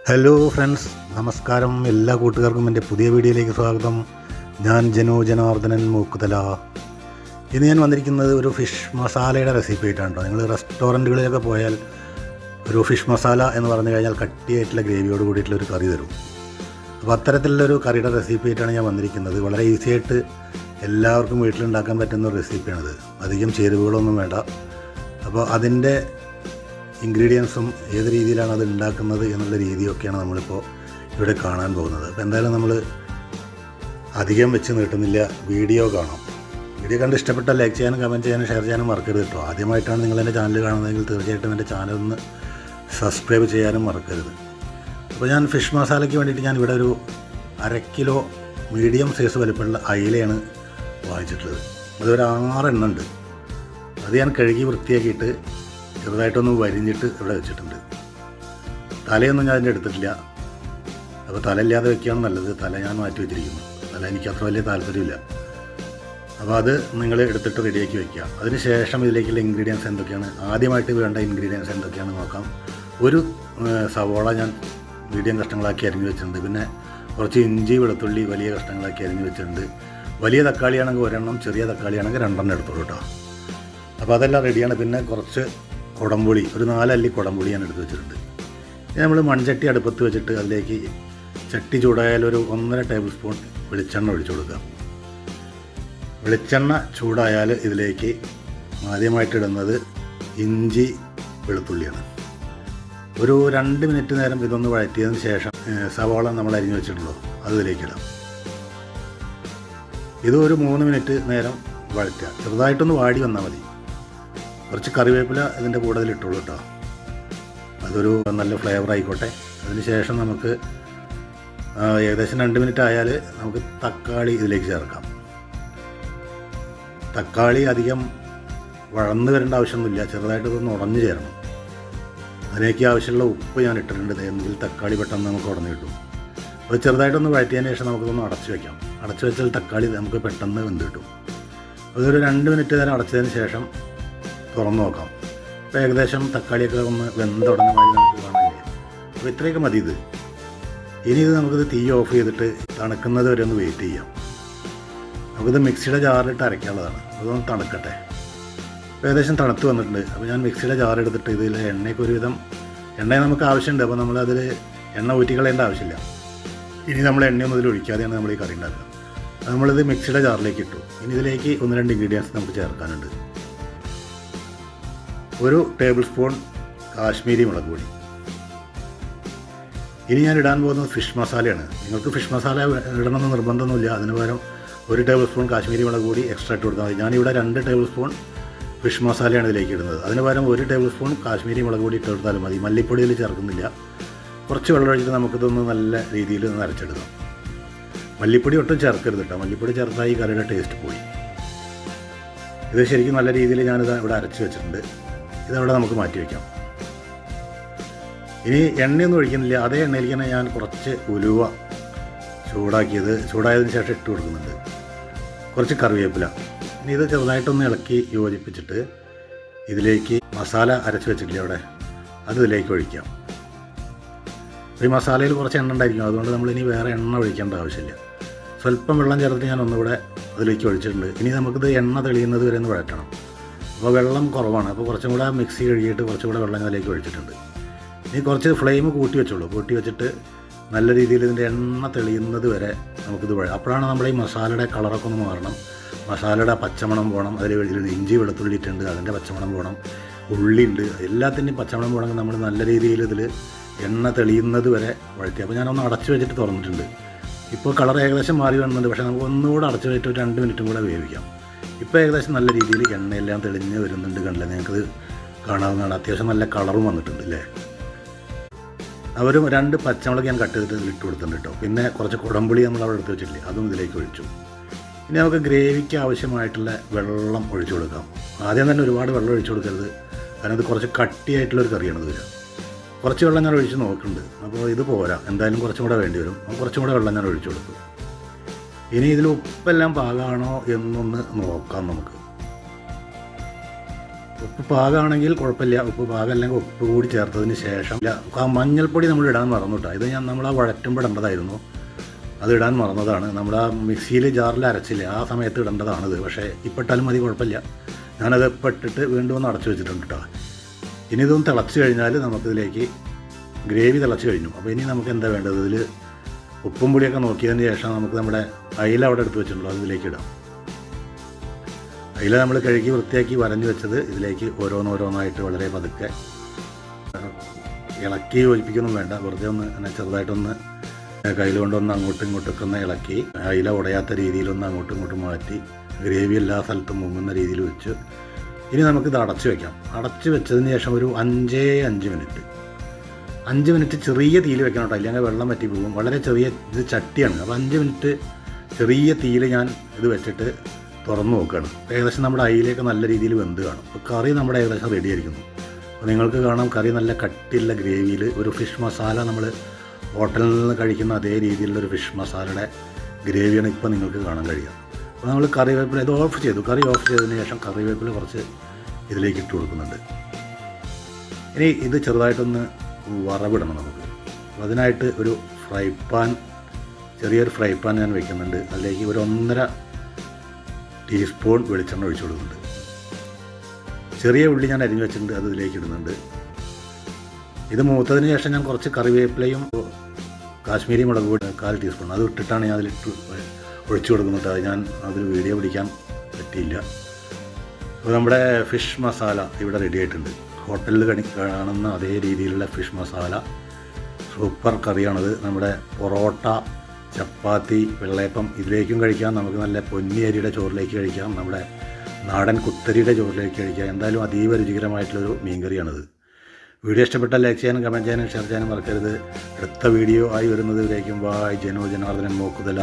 Hello friends, നമസ്കാരം. എല്ലാ കൂട്ടുകാർക്കും എൻ്റെ പുതിയ വീഡിയോയിലേക്ക് സ്വാഗതം. ഞാൻ ജനാർദ്ദനൻ മൂക്കുതല. ഇന്ന് ഞാൻ വന്നിരിക്കുന്നത് ഒരു ഫിഷ് മസാലയുടെ റെസിപ്പി ആയിട്ടാണ് കേട്ടോ. നിങ്ങൾ റെസ്റ്റോറൻറ്റുകളിലൊക്കെ പോയാൽ ഒരു ഫിഷ് മസാല എന്ന് പറഞ്ഞു കഴിഞ്ഞാൽ കട്ടിയായിട്ടുള്ള ഗ്രേവിയോട് കൂടിയിട്ടുള്ള ഒരു കറി തരും. അപ്പോൾ അത്തരത്തിലുള്ളൊരു കറിയുടെ റെസിപ്പി ആയിട്ടാണ് ഞാൻ വന്നിരിക്കുന്നത്. വളരെ ഈസി ആയിട്ട് എല്ലാവർക്കും വീട്ടിലുണ്ടാക്കാൻ പറ്റുന്ന ഒരു റെസിപ്പിയാണിത്. അധികം ചേരുവകളൊന്നും വേണ്ട. അപ്പോൾ അതിൻ്റെ ഇൻഗ്രീഡിയൻസും ഏത് രീതിയിലാണ് അത് ഉണ്ടാക്കുന്നത് എന്നുള്ള രീതിയൊക്കെയാണ് നമ്മളിപ്പോൾ ഇവിടെ കാണാൻ പോകുന്നത്. അപ്പോൾ എന്തായാലും നമ്മൾ അധികം വെച്ച് നീട്ടുന്നില്ല, വീഡിയോ കാണാം. വീഡിയോ കണ്ട് ഇഷ്ടപ്പെട്ടാൽ ലൈക്ക് ചെയ്യാനും കമൻറ്റ് ചെയ്യാനും ഷെയർ ചെയ്യാനും മറക്കരുത് കേട്ടോ. ആദ്യമായിട്ടാണ് നിങ്ങൾ എൻ്റെ ചാനൽ കാണുന്നതെങ്കിൽ തീർച്ചയായിട്ടും എൻ്റെ ചാനൽ ഒന്ന് സബ്സ്ക്രൈബ് ചെയ്യാനും മറക്കരുത്. അപ്പോൾ ഞാൻ ഫിഷ് മസാലയ്ക്ക് വേണ്ടിയിട്ട് ഞാൻ ഇവിടെ ഒരു 1/2 കിലോ മീഡിയം സൈസ് വലിപ്പമുള്ള അയിലയാണ് വാങ്ങിച്ചിട്ടുള്ളത്. അതൊരു 6 എണ്ണം ഉണ്ട്. അത് ഞാൻ കഴുകി വൃത്തിയാക്കിയിട്ട് ചെറുതായിട്ടൊന്ന് വരിഞ്ഞിട്ട് ഇവിടെ വെച്ചിട്ടുണ്ട്. തലയൊന്നും ഞാൻ അതിൻ്റെ എടുത്തിട്ടില്ല. അപ്പോൾ തലയില്ലാതെ വെക്കുകയാണ് നല്ലത്. തല ഞാൻ മാറ്റി വെച്ചിരിക്കുന്നു. തല എനിക്ക് അത്ര വലിയ താല്പര്യമില്ല. അപ്പോൾ അത് നിങ്ങൾ എടുത്തിട്ട് റെഡിയാക്കി വയ്ക്കുക. അതിന് ശേഷം ഇതിലേക്കുള്ള ഇൻഗ്രീഡിയൻസ് എന്തൊക്കെയാണ്, ആദ്യമായിട്ട് വേണ്ട ഇൻഗ്രീഡിയൻസ് എന്തൊക്കെയാണെന്ന് നോക്കാം. ഒരു സവോള ഞാൻ മീഡിയം കഷ്ണങ്ങളാക്കി അരിഞ്ഞ് വെച്ചിട്ടുണ്ട്. പിന്നെ കുറച്ച് ഇഞ്ചി വെളുത്തുള്ളി വലിയ കഷ്ണങ്ങളാക്കി അരിഞ്ഞ് വെച്ചിട്ടുണ്ട്. വലിയ തക്കാളിയാണെങ്കിൽ 1 എണ്ണം, ചെറിയ തക്കാളിയാണെങ്കിൽ 2 എണ്ണം എടുത്തോളൂ കേട്ടോ. അപ്പോൾ അതെല്ലാം റെഡിയാണ്. പിന്നെ കുറച്ച് കുടംപുളി, ഒരു 4 അല്ലി കുടംപുളി ഞാൻ എടുത്ത് വെച്ചിട്ടുണ്ട്. നമ്മൾ മൺചട്ടി അടുപ്പത്ത് വെച്ചിട്ട് അതിലേക്ക് ചട്ടി ചൂടായാൽ ഒരു 1.5 ടേബിൾ സ്പൂൺ വെളിച്ചെണ്ണ ഒഴിച്ചു കൊടുക്കുക. വെളിച്ചെണ്ണ ചൂടായാൽ ഇതിലേക്ക് ആദ്യമായിട്ട് ഇടുന്നത് ഇഞ്ചി വെളുത്തുള്ളിയാണ്. ഒരു 2 മിനിറ്റ് നേരം ഇതൊന്ന് വഴറ്റിയതിന് ശേഷം സവാള നമ്മൾ അരിഞ്ഞു വെച്ചിട്ടുള്ളൂ അത് ഇതിലേക്ക് ഇടാം. ഇത് ഒരു 3 മിനിറ്റ് നേരം വഴറ്റുക. ചെറുതായിട്ടൊന്ന് വാടി വന്നാൽ മതി. കുറച്ച് കറിവേപ്പില ഇതിൻ്റെ കൂടെ ഇട്ടുള്ളൂ കേട്ടോ. അതൊരു നല്ല ഫ്ലേവർ ആയിക്കോട്ടെ. അതിന് ശേഷം നമുക്ക് ഏകദേശം 2 മിനിറ്റ് ആയാൽ നമുക്ക് തക്കാളി ഇതിലേക്ക് ചേർക്കാം. തക്കാളി അധികം വഴന്ന് വരേണ്ട ആവശ്യമൊന്നുമില്ല. ചെറുതായിട്ടൊന്ന് ഉടഞ്ഞു ചേരണം. അതിലേക്ക് ആവശ്യമുള്ള ഉപ്പ് ഞാൻ ഇട്ടിട്ടുണ്ട്. എങ്കിൽ തക്കാളി പെട്ടെന്ന് നമുക്ക് ഉടഞ്ഞു കിട്ടും. അത് ചെറുതായിട്ടൊന്ന് വഴറ്റിയതിന് ശേഷം നമുക്കൊന്ന് അടച്ചു വയ്ക്കാം. അടച്ചു വെച്ചാൽ തക്കാളി നമുക്ക് പെട്ടെന്ന് വെന്ത് കിട്ടും. അതൊരു 2 മിനിറ്റ് നേരം അടച്ചതിന് ശേഷം തുറന്ന് നോക്കാം. അപ്പോൾ ഏകദേശം തക്കാളിയൊക്കെ ഒന്ന് വെന്തുടങ്ങുന്ന മാതിരി നമുക്ക് കാണാനില്ലേ. അപ്പോൾ ഇത്രയൊക്കെ മതി ഇത്. ഇനി ഇത് നമുക്കിത് തീ ഓഫ് ചെയ്തിട്ട് തണുക്കുന്നത് വരെ ഒന്ന് വെയിറ്റ് ചെയ്യാം. നമുക്കിത് മിക്സിയുടെ ജാറിലിട്ട് അരയ്ക്കാനുള്ളതാണ്. അതൊന്ന് തണുക്കട്ടെ. അപ്പോൾ ഏകദേശം തണുത്ത് വന്നിട്ടുണ്ട്. അപ്പോൾ ഞാൻ മിക്സിയുടെ ജാറെടുത്തിട്ട് ഇതിൽ എണ്ണയ്ക്ക് ഒരുവിധം എണ്ണ നമുക്ക് ആവശ്യമുണ്ട്. അപ്പോൾ നമ്മളതിൽ എണ്ണ ഊറ്റിക്കളയേണ്ട ആവശ്യമില്ല. ഇനി നമ്മൾ എണ്ണയൊന്നും ഇതിൽ ഒഴിക്കാതെയാണ് നമ്മൾ ഈ കറി ഉണ്ടാക്കുക. നമ്മളിത് മിക്സിയുടെ ജാറിലേക്ക് ഇട്ടു. ഇനി ഇതിലേക്ക് 1-2 ഇൻഗ്രീഡിയൻസ് നമുക്ക് ചേർക്കാനുണ്ട്. 1 ടേബിൾ സ്പൂൺ കാശ്മീരി മുളക് പൊടി. ഇനി ഞാൻ ഇടാൻ പോകുന്നത് ഫിഷ് മസാലയാണ്. നിങ്ങൾക്ക് ഫിഷ് മസാല ഇടണമെന്ന് നിർബന്ധമൊന്നുമില്ല. അതിന് പകരം 1 ടേബിൾ സ്പൂൺ കാശ്മീരി മുളക് പൊടി എക്സ്ട്രാ ഇട്ട് കൊടുത്താൽ മതി. ഞാനിവിടെ 2 ടേബിൾ സ്പൂൺ ഫിഷ് മസാലയാണ് ഇതിലേക്ക് ഇടുന്നത്. അതിന് പകരം 1 ടേബിൾ സ്പൂൺ കാശ്മീരി മുളക് പൊടി ഇട്ട് കൊടുത്താലും മതി. മല്ലിപ്പൊടി ഇതിൽ ചേർക്കുന്നില്ല. കുറച്ച് വെള്ളം ഒഴിച്ചിട്ട് നമുക്കിതൊന്ന് നല്ല രീതിയിൽ ഒന്ന് അരച്ചെടുക്കാം. മല്ലിപ്പൊടി ഒട്ടും ചേർക്കരുത് കേട്ടോ. മല്ലിപ്പൊടി ചേർത്താൽ ഈ കറിയുടെ ടേസ്റ്റ് പോയി. ഇത് ശരിക്കും നല്ല രീതിയിൽ ഞാനിത് ഇവിടെ അരച്ച് വെച്ചിട്ടുണ്ട്. ഇതവിടെ നമുക്ക് മാറ്റി വയ്ക്കാം. ഇനി എണ്ണയൊന്നും ഒഴിക്കുന്നില്ല. അതേ എണ്ണയിലേക്ക് തന്നെ ഞാൻ കുറച്ച് ഉലുവ ചൂടായതിന് ശേഷം ഇട്ട് കൊടുക്കുന്നുണ്ട്. കുറച്ച് കറിവേപ്പില. ഇനി ഇത് ചെറുതായിട്ടൊന്ന് ഇളക്കി യോജിപ്പിച്ചിട്ട് ഇതിലേക്ക് മസാല അരച്ച് വെച്ചിട്ടില്ല അവിടെ, അത് ഇതിലേക്ക് ഒഴിക്കാം. ഈ മസാലയിൽ കുറച്ച് എണ്ണ ഉണ്ടായിരിക്കും. അതുകൊണ്ട് നമ്മളിനി വേറെ എണ്ണ ഒഴിക്കേണ്ട ആവശ്യമില്ല. സ്വല്പം വെള്ളം ചേർത്ത് ഞാൻ ഒന്നുകൂടെ അതിലേക്ക് ഒഴിച്ചിട്ടുണ്ട്. ഇനി നമുക്കിത് എണ്ണ തെളിയുന്നത് വരെ ഒന്ന് വഴറ്റണം. അപ്പോൾ വെള്ളം കുറവാണ്. അപ്പോൾ കുറച്ചും കൂടെ മിക്സി കഴുകിയിട്ട് കുറച്ചും കൂടെ വെള്ളം അതിലേക്ക് ഒഴിച്ചിട്ടുണ്ട്. ഇനി കുറച്ച് ഫ്ലെയിം കൂട്ടി വെച്ചോളൂ. കൂട്ടി വെച്ചിട്ട് നല്ല രീതിയിൽ ഇതിൻ്റെ എണ്ണ തെളിയുന്നത് വരെ നമുക്കിത് അപ്പോഴാണ് നമ്മൾ ഈ മസാലയുടെ കളറൊക്കെ ഒന്ന് മാറണം. മസാലയുടെ പച്ചമണം പോകണം. അതിൽ ഇഞ്ചി വെളുത്തുള്ളി ഇട്ടുണ്ട്, അതിൻ്റെ പച്ചമണം പോകണം. ഉള്ളിയുണ്ട്, എല്ലാത്തിൻ്റെയും പച്ചമണം പോകണമെങ്കിൽ നമ്മൾ നല്ല രീതിയിൽ ഇതിൽ എണ്ണ തെളിയുന്നത് വരെ വഴറ്റി. അപ്പോൾ ഞാനൊന്ന് അടച്ചു വെച്ചിട്ട് തുറന്നിട്ടുണ്ട്. ഇപ്പോൾ കളർ ഏകദേശം മാറി വന്നിട്ടുണ്ട്. പക്ഷേ നമുക്ക് ഒന്നുകൂടെ അടച്ചു വെച്ചിട്ട് ഒരു 2 മിനിറ്റും കൂടെ വേവിക്കാം. ഇപ്പോൾ ഏകദേശം നല്ല രീതിയിൽ എണ്ണയെല്ലാം തെളിഞ്ഞ് വരുന്നുണ്ട്. കണ്ടില്ലേ, നിങ്ങൾക്കത് കാണാവുന്നതാണ്. അത്യാവശ്യം നല്ല കളറും വന്നിട്ടുണ്ട് അല്ലേ. അവർ 2 പച്ചമുളക് ഞാൻ കട്ട് ചെയ്തിട്ട് ഇട്ട് കൊടുത്തിട്ടുണ്ട് കേട്ടോ. പിന്നെ കുറച്ച് കുടംപുളി നമ്മൾ അവിടെ എടുത്ത് വെച്ചിട്ടില്ലേ, അതും ഇതിലേക്ക് ഒഴിച്ചു. ഇനി നമുക്ക് ഗ്രേവിക്ക് ആവശ്യമായിട്ടുള്ള വെള്ളം ഒഴിച്ചു കൊടുക്കാം. ആദ്യം തന്നെ ഒരുപാട് വെള്ളം ഒഴിച്ചു കൊടുക്കരുത്. കാരണം ഇത് കുറച്ച് കട്ടിയായിട്ടുള്ളൊരു കറിയാണ് ഇത് വരിക. കുറച്ച് വെള്ളം ഞാൻ ഒഴിച്ച് നോക്കുന്നുണ്ട്. അപ്പോൾ ഇത് പോരാ, എന്തായാലും കുറച്ചും കൂടെ വേണ്ടി വരും. കുറച്ചും കൂടെ വെള്ളം ഞാൻ ഒഴിച്ചു കൊടുത്തു. ഇനി ഇതിൽ ഉപ്പെല്ലാം പാകമാണോ എന്നൊന്ന് നോക്കാം നമുക്ക്. ഉപ്പ് പാകമാണെങ്കിൽ കുഴപ്പമില്ല, ഉപ്പ് പാകമല്ലെങ്കിൽ ഉപ്പ് കൂടി ചേർത്തതിന് ശേഷം ആ മഞ്ഞൾപ്പൊടി നമ്മൾ ഇടാൻ മറന്നു കേട്ടോ. ഇത് നമ്മൾ ആ വഴറ്റുമ്പോൾ ഇടേണ്ടതായിരുന്നു, അത് ഇടാൻ മറന്നതാണ്. നമ്മൾ ആ മിക്സിയിൽ ജാറിൽ അരച്ചില്ല, ആ സമയത്ത് ഇടേണ്ടതാണിത്. പക്ഷേ ഇപ്പോൾ ഇട്ടാലും മതി, കുഴപ്പമില്ല. ഞാനത് ഇപ്പോൾ ഇട്ടിട്ട് വീണ്ടും ഒന്ന് അടച്ചു വെച്ചിട്ടുണ്ട് കേട്ടോ. ഇനി ഇതൊന്ന് തിളച്ച് കഴിഞ്ഞാൽ നമുക്കിതിലേക്ക് ഗ്രേവി തിളച്ച് കഴിഞ്ഞു. അപ്പോൾ ഇനി നമുക്ക് എന്താ വേണ്ടത്, ഇതിൽ ഉപ്പും പൊടിയൊക്കെ നോക്കിയതിന് ശേഷം നമുക്ക് നമ്മുടെ അയില അവിടെ എടുത്ത് വെച്ചിട്ടുണ്ടോ അതിലേക്ക് ഇടാം. അയില നമ്മൾ കഴുകി വൃത്തിയാക്കി വരഞ്ഞു വെച്ചത് ഇതിലേക്ക് ഓരോന്നോരോന്നായിട്ട് വളരെ പതുക്കെ ഇളക്കി യോജിപ്പിക്കൊന്നും വേണ്ട, വെറുതെ ഒന്ന് അങ്ങനെ ചെറുതായിട്ടൊന്ന് കയ്യിൽ കൊണ്ടൊന്ന് അങ്ങോട്ടും ഇങ്ങോട്ടൊക്കെ ഒന്ന് ഇളക്കി അയില ഉടയാത്ത രീതിയിലൊന്ന് അങ്ങോട്ടും ഇങ്ങോട്ടും മാറ്റി ഗ്രേവി എല്ലാ സ്ഥലത്തും മുങ്ങുന്ന രീതിയിൽ വെച്ച് ഇനി നമുക്കിത് അടച്ച് വയ്ക്കാം. അടച്ച് വെച്ചതിന് ശേഷം ഒരു 5 മിനിറ്റ് ചെറിയ തീയിൽ വെക്കണം കേട്ടോ, ഇല്ലെങ്കിൽ വെള്ളം വറ്റി പോകും. വളരെ ചെറിയ ഇത് ചട്ടിയാണ്, അപ്പോൾ 5 മിനിറ്റ് ചെറിയ തീയിൽ ഞാൻ ഇത് വെച്ചിട്ട് തുറന്ന് നോക്കുകയാണ്. ഏകദേശം നമ്മുടെ അയിലേക്ക് നല്ല രീതിയിൽ വെന്ത് കാണും. അപ്പോൾ കറി നമ്മുടെ ഏകദേശം റെഡി ആയിരിക്കുന്നു. അപ്പോൾ നിങ്ങൾക്ക് കാണാം കറി നല്ല കട്ടിയുള്ള ഗ്രേവിയിൽ ഒരു ഫിഷ് മസാല, നമ്മൾ ഹോട്ടലിൽ നിന്ന് കഴിക്കുന്ന അതേ രീതിയിലുള്ളൊരു ഫിഷ് മസാലയുടെ ഗ്രേവിയാണ് ഇപ്പോൾ നിങ്ങൾക്ക് കാണാൻ കഴിയുക. അപ്പോൾ നമ്മൾ കറിവേപ്പില ഇത് ഓഫ് ചെയ്തു. കറി ഓഫ് ചെയ്തതിന് ശേഷം കറിവേപ്പില കുറച്ച് ഇതിലേക്ക് ഇട്ട് കൊടുക്കുന്നുണ്ട്. ഇനി ഇത് ചെറുതായിട്ടൊന്ന് വറവിടണം നമുക്ക്. അപ്പോൾ അതിനായിട്ട് ഒരു ചെറിയൊരു ഫ്രൈ പാൻ ഞാൻ വെക്കുന്നുണ്ട്. അതിലേക്ക് ഒരു 1.5 ടീസ്പൂൺ വെളിച്ചെണ്ണ ഒഴിച്ചു കൊടുക്കുന്നുണ്ട്. ചെറിയ ഉള്ളി ഞാൻ അരിഞ്ഞു വെച്ചിട്ടുണ്ട്, അത് ഇതിലേക്ക് ഇടുന്നുണ്ട്. ഇത് മൂത്തതിന് ശേഷം ഞാൻ കുറച്ച് കറിവേപ്പിലയും കാശ്മീരി മുളക് പൊടി 1/4 ടീസ്പൂൺ അത് ഇട്ടിട്ടാണ് ഞാൻ അതിലിട്ട് ഒഴിച്ചു കൊടുക്കുന്നത്. അത് ഞാൻ അതിൽ വീഡിയോ പിടിക്കാൻ പറ്റിയില്ല. അപ്പോൾ നമ്മുടെ ഫിഷ് മസാല ഇവിടെ റെഡി ആയിട്ടുണ്ട്. ഹോട്ടലിൽ കാണുന്ന അതേ രീതിയിലുള്ള ഫിഷ് മസാല സൂപ്പർ കറിയാണത്. നമ്മുടെ പൊറോട്ട, ചപ്പാത്തി, വെള്ളയപ്പം ഇതിലേക്കും കഴിക്കാം. നമുക്ക് നല്ല പൊന്നി അരിയുടെ ചോറിലേക്ക് കഴിക്കാം, നമ്മുടെ നാടൻ കുത്തരിയുടെ ചോറിലേക്ക് കഴിക്കാം. എന്തായാലും അതീവ രുചികരമായിട്ടുള്ളൊരു മീൻകറിയാണിത്. വീഡിയോ ഇഷ്ടപ്പെട്ടാൽ ലൈക്ക് ചെയ്യാനും കമൻറ്റ് ചെയ്യാനും ഷെയർ ചെയ്യാനും മറക്കരുത്. അടുത്ത വീഡിയോ ആയി വരുന്നത് വരേക്കും ബായ്. ജനോ ജനാർദ്ദനൻ മൂക്കുതല.